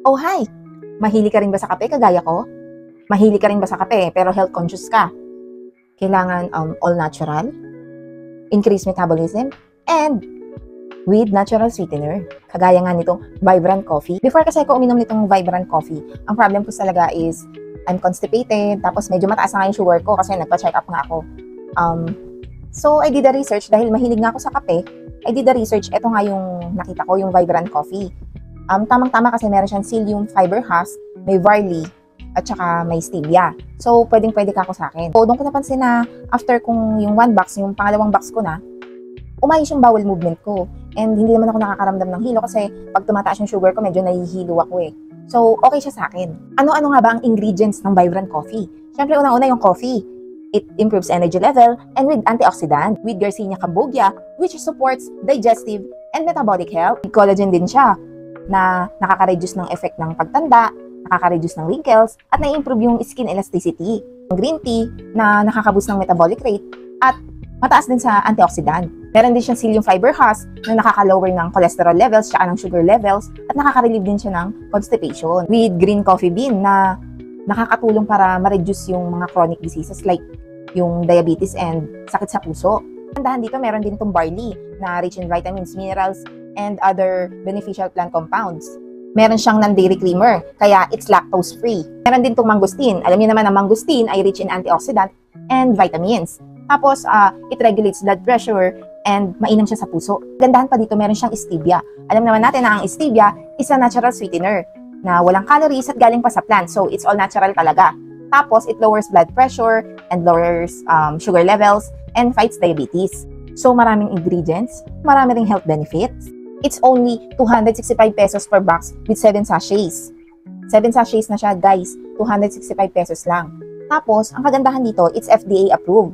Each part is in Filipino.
Oh, hi! Mahilig ka rin ba sa kape kagaya ko? Mahilig ka rin ba sa kape pero health conscious ka? Kailangan all natural, increase metabolism, and with natural sweetener. Kagaya nga nitong Vibrant Coffee. Before kasi ako uminom nitong Vibrant Coffee, ang problem ko talaga is I'm constipated, tapos medyo mataas na nga yung sugar ko kasi nagpa-check up nga ako. So, I did a research dahil mahilig nga ako sa kape. I did a research, eto nga yung nakita ko, yung Vibrant Coffee. Tamang-tama kasi meron siyang psyllium fiber husk, may barley, at saka may stevia. So, pwedeng-pwede ka ako sa akin. So, doon ko napansin na after kung yung one box, yung pangalawang box ko na, umayos yung bowel movement ko. And hindi naman ako nakakaramdam ng hilo kasi pag tumataas yung sugar ko, medyo nahihilo ako eh. So, okay siya sa akin. Ano-ano nga ba ang ingredients ng Vibrant Coffee? Siyempre, unang-una yung coffee. It improves energy level and with antioxidant, with Garcinia cambogia, which supports digestive and metabolic health. Collagen din siya na nakaka-reduce ng effect ng pagtanda, nakaka-reduce ng wrinkles, at na-improve yung skin elasticity. Green tea na nakaka-boost ng metabolic rate at mataas din sa antioxidant. Meron din siyang psyllium fiber husk na nakaka-lower ng cholesterol levels, tsaka ng sugar levels, at nakaka-relieve din siya ng constipation. With green coffee bean na nakakatulong para ma-reduce yung mga chronic diseases like yung diabetes and sakit sa puso. Tandahan dito, meron din itong barley na rich in vitamins, minerals, and other beneficial plant compounds. Meron siyang non-dairy creamer, kaya it's lactose-free. Meron din itong mangosteen. Alam niyo naman ang mangosteen ay rich in antioxidant and vitamins. Tapos, it regulates blood pressure and mainam siya sa puso. Gandahan pa dito, meron siyang stevia. Alam naman natin na ang stevia is a natural sweetener na walang calories at galing pa sa plant. So, it's all natural talaga. Tapos, it lowers blood pressure and lowers sugar levels and fights diabetes. So, maraming ingredients, marami ring health benefits. It's only 265 pesos per box with 7 sachets. 7 sachets na siya, guys. 265 pesos lang. Tapos, ang kagandahan dito, it's FDA approved.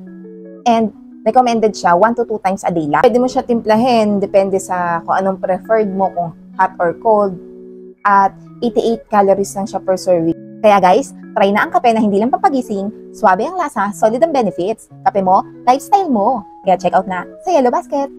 And recommended siya 1 to 2 times a day lang. Pwede mo siya timplahin, depende sa kung anong preferred mo, kung hot or cold. At 88 calories lang siya per serving. Kaya guys, try na ang kape na hindi lang pampagising, swabe ang lasa, solid ang benefits. Kape mo, lifestyle mo. Kaya check out na sa Yellow Basket.